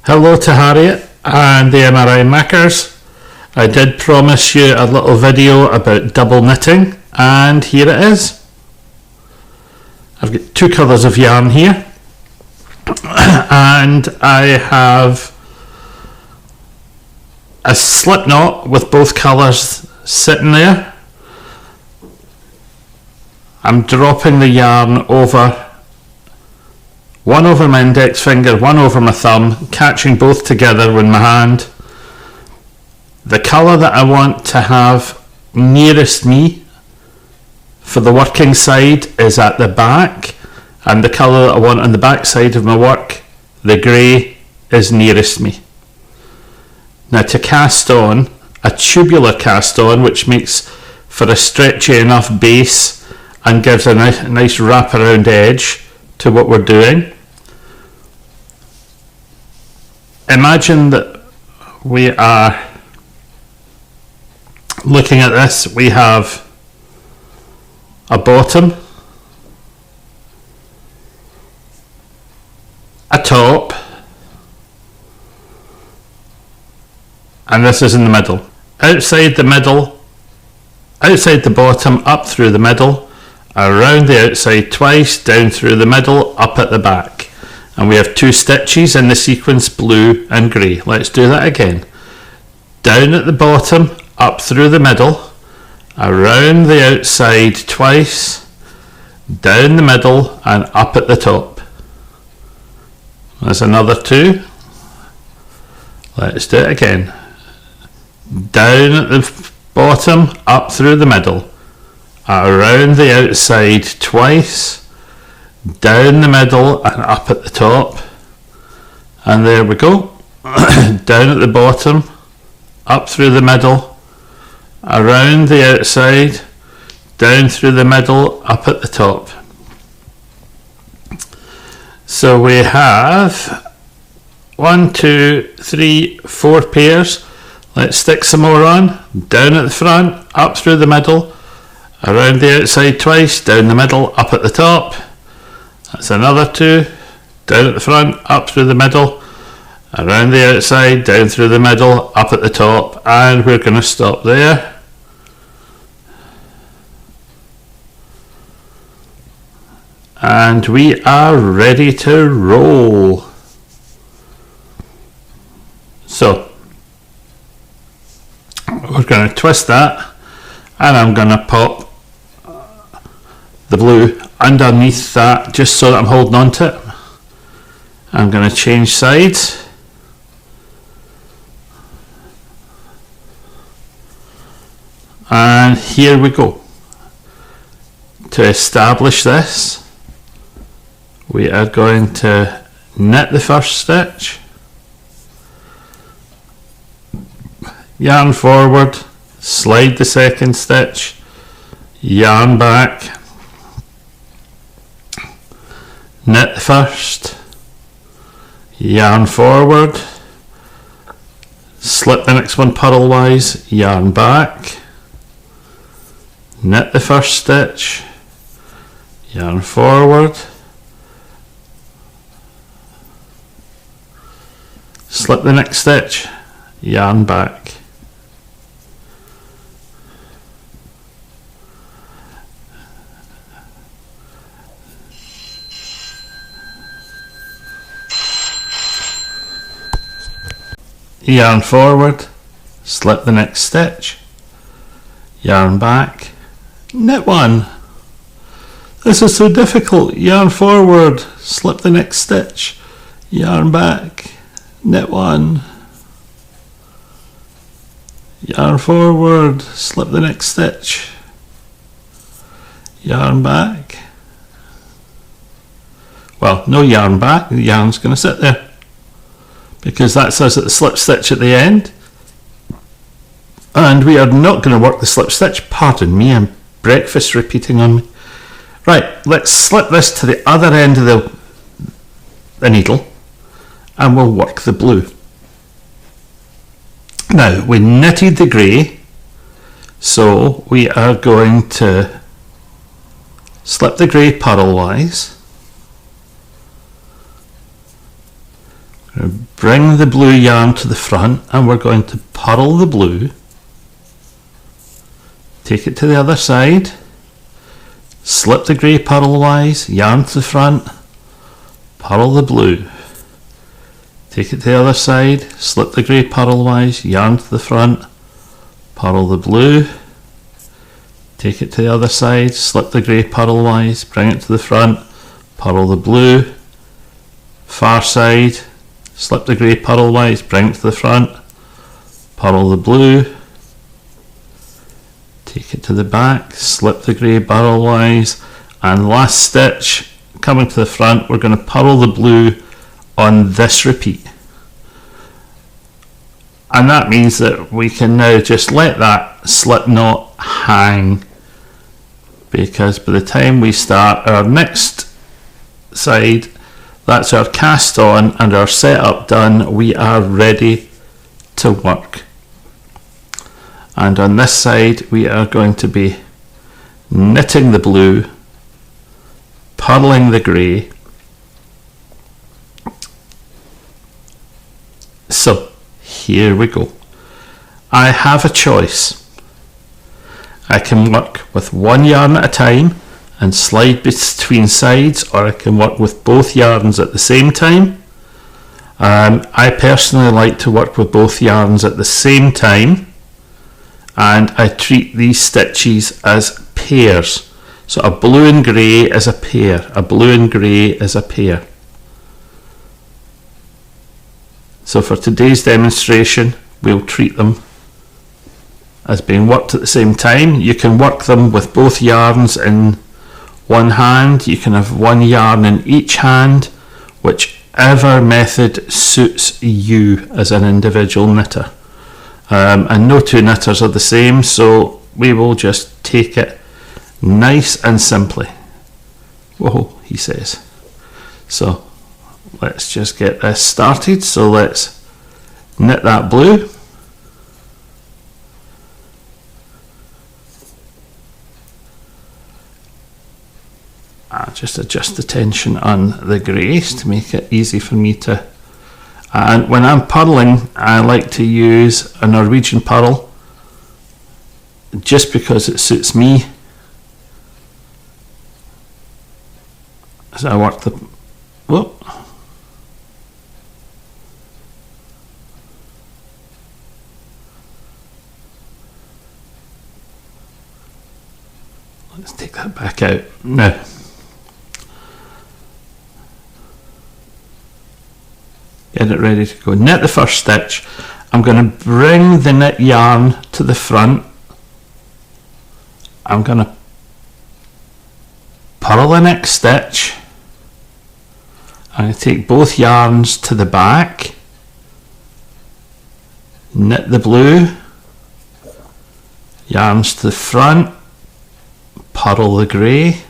Hello to Harriet and the MRIMaakersDKDemo. I did promise you a little video about double knitting, and here it is. I've got two colours of yarn here, and I have a slip knot with both colours sitting there. I'm dropping the yarn over, one over my index finger, one over my thumb, catching both together with my hand. The colour that I want to have nearest me for the working side is at the back, and the colour that I want on the back side of my work, the grey, is nearest me. Now to cast on, a tubular cast on, which makes for a stretchy enough base and gives a nice wraparound edge to what we're doing. Imagine that we are looking at this. We have a bottom, a top, and this is in the middle. Outside the middle, outside the bottom, up through the middle, around the outside twice, down through the middle, up at the back. And we have two stitches in the sequence, blue and grey. Let's do that again. Down at the bottom, up through the middle, around the outside twice, down the middle and up at the top. There's another two. Let's do it again. Down at the bottom, up through the middle, around the outside twice, down the middle and up at the top. And there we go. Down at the bottom, up through the middle, around the outside, down through the middle, up at the top. So we have 1, 2, 3, 4 pairs. Let's stick some more on. Down at the front, up through the middle, around the outside twice, down the middle, up at the top. That's another two. Down at the front, up through the middle, around the outside, down through the middle, up at the top, and we're going to stop there. And we are ready to roll. So we're going to twist that, and I'm going to pop the blue underneath that just so that I'm holding on to it. I'm going to change sides. And here we go. To establish this, we are going to knit the first stitch, yarn forward, slide the second stitch, yarn back, knit the first, yarn forward, slip the next one purlwise, yarn back, knit the first stitch, yarn forward, slip the next stitch, yarn back. Yarn forward, slip the next stitch, yarn back, knit one. This is so difficult. Yarn forward, slip the next stitch, yarn back, knit one. Yarn forward, slip the next stitch, yarn back. Well, no yarn back, the yarn's going to sit there, because that says at the slip stitch at the end, and we are not going to work the slip stitch. Pardon me, I'm breakfast repeating on me. Right, let's slip this to the other end of the needle, and we'll work the blue. Now we knitted the grey, so we are going to slip the grey purlwise, Bring the blue yarn to the front and we're going to purl the blue, take it to the other side, slip the grey purlwise, yarn to the front, purl the blue, take it to the other side, slip the grey purlwise, yarn to the front, purl the blue, take it to the other side, slip the grey purlwise, bring it to the front, purl the blue, far side, slip the grey purlwise, bring it to the front, purl the blue, take it to the back, slip the grey purlwise, and last stitch coming to the front, we're going to purl the blue on this repeat. And that means that we can now just let that slip knot hang, because by the time we start our next side, that's our cast on and our setup done, we are ready to work. And on this side we are going to be knitting the blue, purling the grey. So here we go. I have a choice. I can work with one yarn at a time and slide between sides, or I can work with both yarns at the same time. I personally like to work with both yarns at the same time, and I treat these stitches as pairs. So a blue and grey is a pair, a blue and grey is a pair. So for today's demonstration, we'll treat them as being worked at the same time. You can work them with both yarns in one hand, you can have one yarn in each hand, whichever method suits you as an individual knitter. And no two knitters are the same, so we will just take it nice and simply. Whoa, he says. So let's just get this started. So let's knit that blue. Just adjust the tension on the greys to make it easy for me to, and when I'm purling I like to use a Norwegian purl just because it suits me. As I work the, whoop, let's take that back out now. Get it ready to go. Knit the first stitch. I'm going to bring the knit yarn to the front. I'm going to purl the next stitch. I'm going to take both yarns to the back. Knit the blue. Yarns to the front. Purl the grey.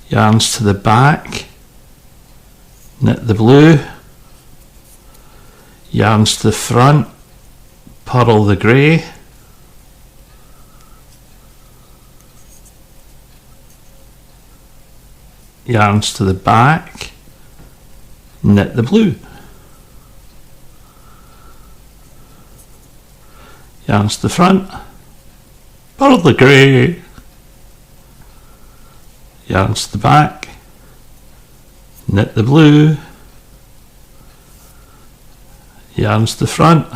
Yarns to the back, knit the blue, yarns to the front, purl the grey, yarns to the back, knit the blue, yarns to the front, purl the grey, yarns to the back, knit the blue, yarns to the front,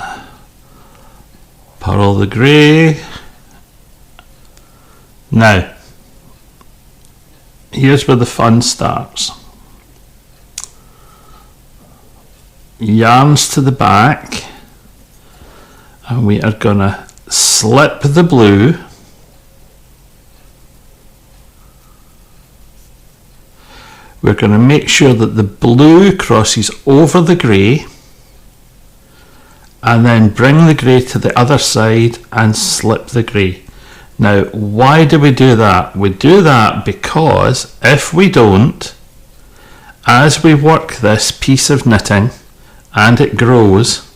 purl the grey. Now, here's where the fun starts. Yarns to the back, and we are going to slip the blue, we're going to make sure that the blue crosses over the grey, and then bring the grey to the other side and slip the grey. Now, why do we do that? We do that because if we don't, as we work this piece of knitting and it grows,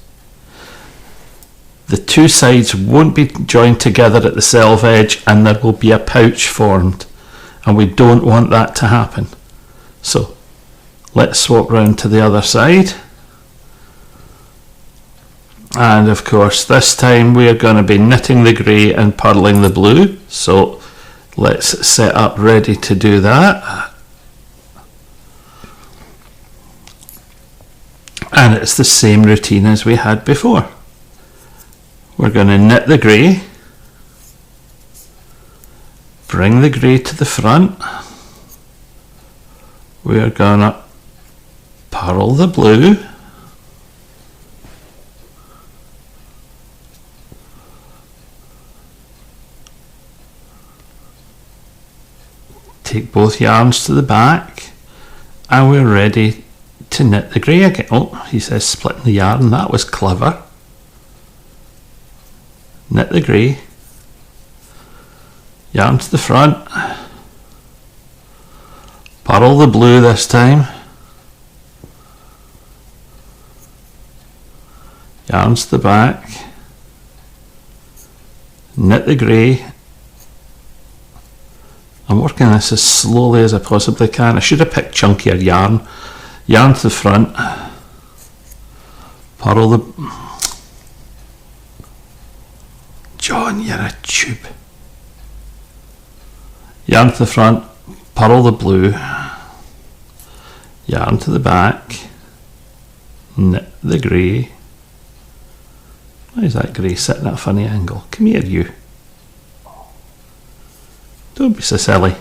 the two sides won't be joined together at the selve edge and there will be a pouch formed, and we don't want that to happen. So let's swap round to the other side. And of course this time we are going to be knitting the grey and purling the blue. So let's set up ready to do that. And it's the same routine as we had before. We're going to knit the grey, bring the grey to the front. We are going to purl the blue, take both yarns to the back, and we're ready to knit the grey again. Oh, he says splitting the yarn, that was clever. Knit the grey, yarn to the front, purl the blue this time, yarn to the back, knit the grey. I'm working this as slowly as I possibly can. I should have picked chunkier yarn. Yarn to the front, purl the... John, you're a tube. Yarn to the front, purl the blue, yarn to the back, knit the grey. Why is that grey sitting at a funny angle? Come here, you. Don't be so silly.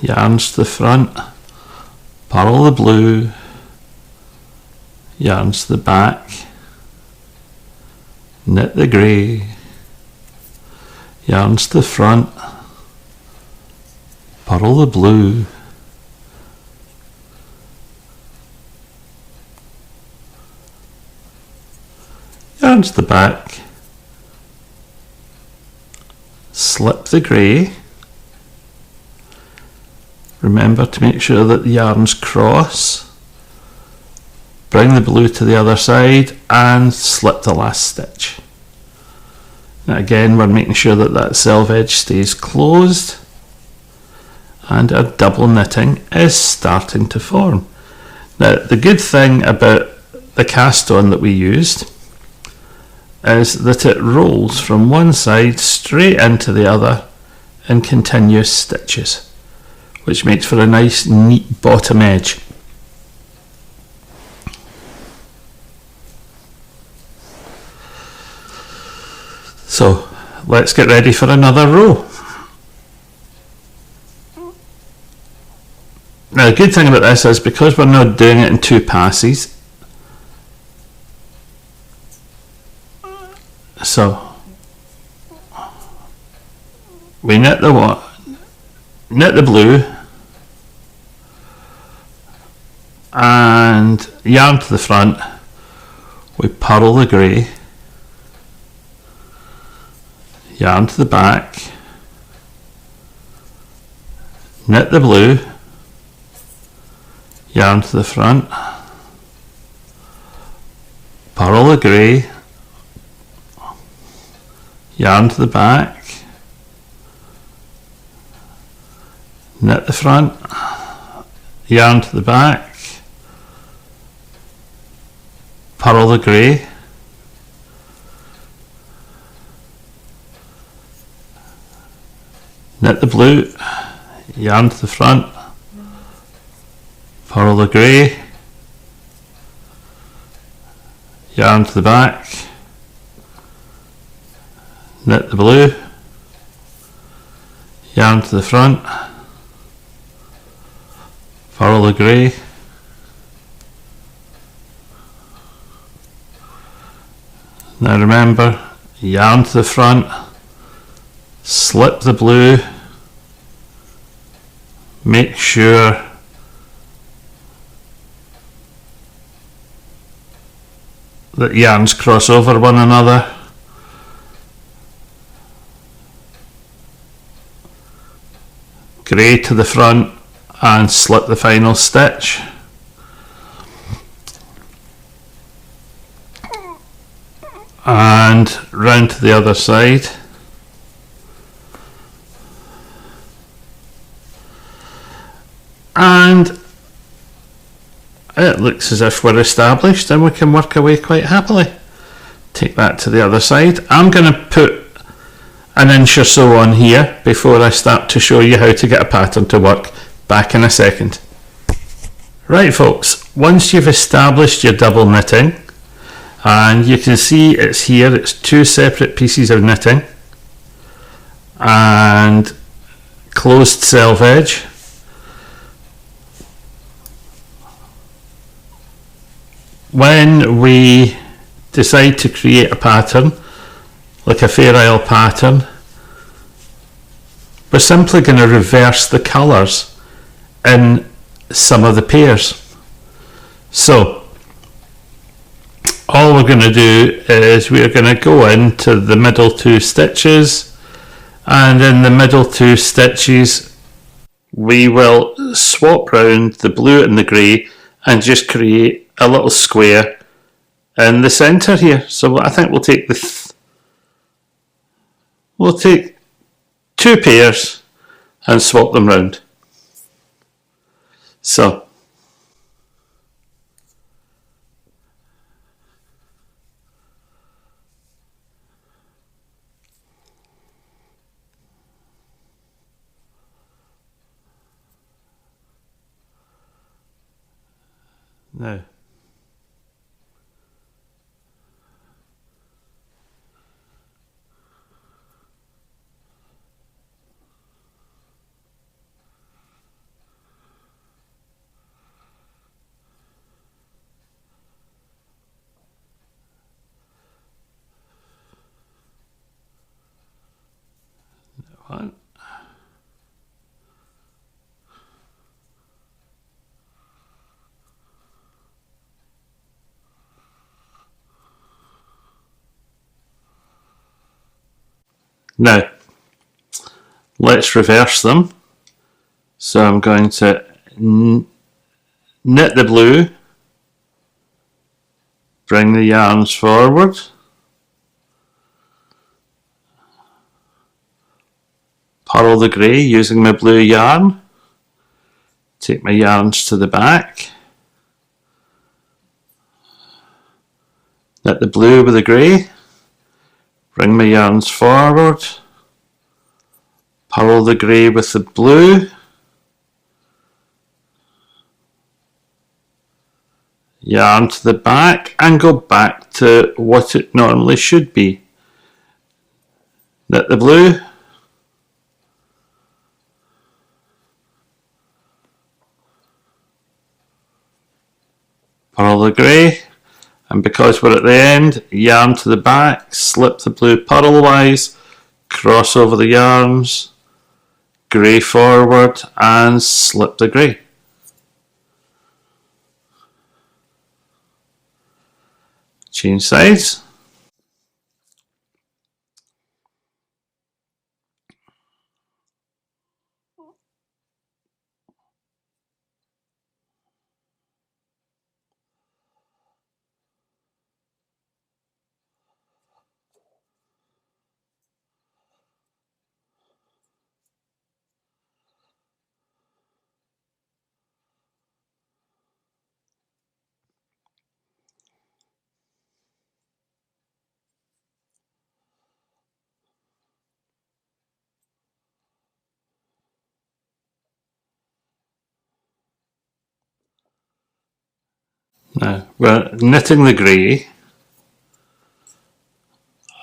Yarns to the front, purl the blue, yarns to the back, knit the grey, yarns to the front, purl the blue, yarns to the back, slip the grey. Remember to make sure that the yarns cross. Bring the blue to the other side and slip the last stitch. Now again, we're making sure that that self edge stays closed and our double knitting is starting to form. Now the good thing about the cast on that we used is that it rolls from one side straight into the other in continuous stitches, which makes for a nice neat bottom edge. So let's get ready for another row. Now the good thing about this is because we're not doing it in two passes, so we knit the blue and yarn to the front, we purl the grey, yarn to the back, knit the blue, yarn to the front, purl the grey, yarn to the back, knit the front, yarn to the back, purl the grey, knit the blue, yarn to the front, purl the grey, yarn to the back, knit the blue, yarn to the front, purl the grey, now remember, yarn to the front, slip the blue, make sure that yarns cross over one another, grey to the front and slip the final stitch. And round to the other side. and it looks as if we're established and we can work away quite happily. Take that to the other side. I'm going to put an inch or so on here before I start to show you how to get a pattern to work. Back in a second. Right folks, once you've established your double knitting, and you can see it's here, it's two separate pieces of knitting and closed selvage. When we decide to create a pattern, like a Fair Isle pattern, we're simply going to reverse the colours in some of the pairs. So all we're going to do is we're going to go into the middle two stitches, and in the middle two stitches we will swap round the blue and the grey and just create a little square in the centre here. So I think we'll take we'll take two pairs and swap them round. So now one. Now let's reverse them. So I'm going to knit the blue, bring the yarns forward, purl the grey using my blue yarn, take my yarns to the back, knit the blue with the grey, bring my yarns forward, purl the grey with the blue, yarn to the back and go back to what it normally should be. Knit the blue, purl the grey, and because we're at the end, yarn to the back, slip the blue purlwise, cross over the yarns, grey forward and slip the grey. Change sides. Now we're knitting the grey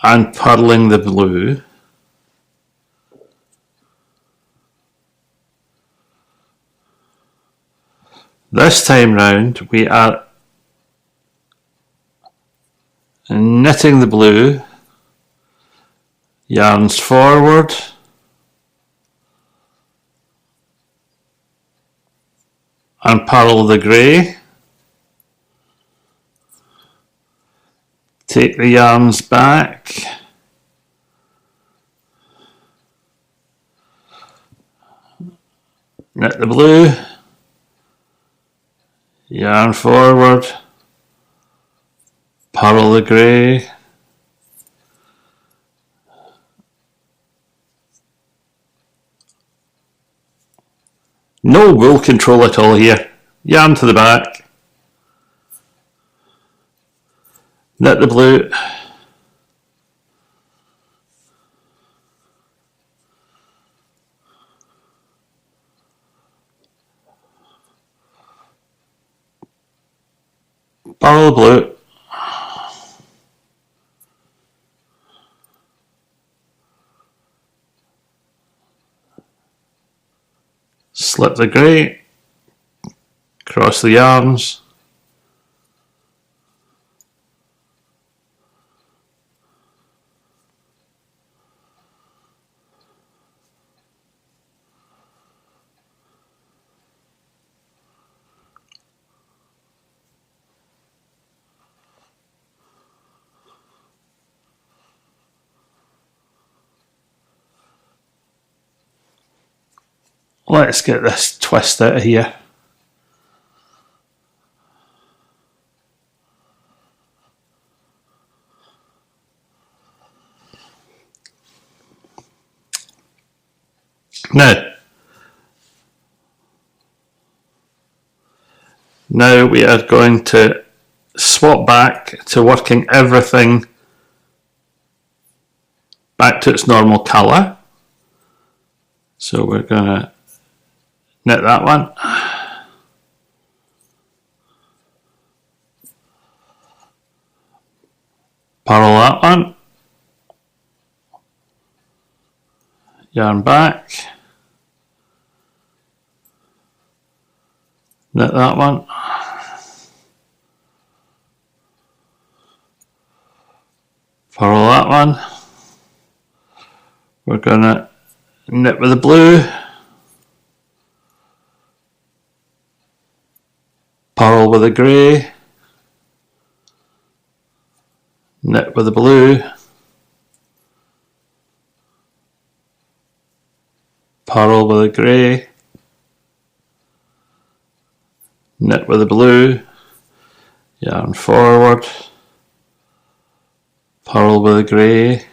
and purling the blue. This time round we are knitting the blue, yarns forward, and purl the grey. Take the yarns back, knit the blue, yarn forward, purl the grey, No wool control at all here. Yarn to the back. Knit the blue. Purl the blue. Slip the grey. Cross the yarns. Let's get this twist out of here. Now we are going to swap back to working everything back to its normal colour. So we're going to knit that one. Purl that one. Yarn back. Knit that one. Purl that one. We're going to knit with the blue. Purl with the grey. Knit with the blue. Purl with the grey. Knit with the blue. Yarn forward. Purl with the grey.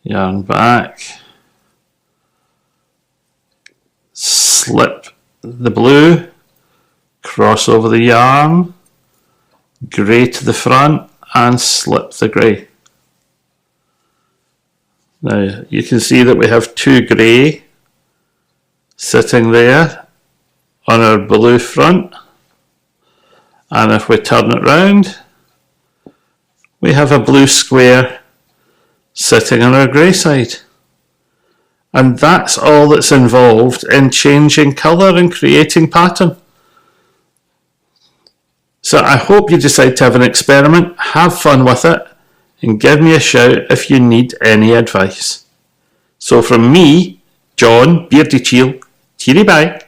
Yarn back. Slip the blue. Cross over the yarn. Grey to the front and slip the grey. Now you can see that we have two grey sitting there on our blue front, and if we turn it round we have a blue square sitting on our grey side. And that's all that's involved in changing colour and creating pattern. So I hope you decide to have an experiment, have fun with it, and give me a shout if you need any advice. So from me, John, Beardy Chiel, cheery bye.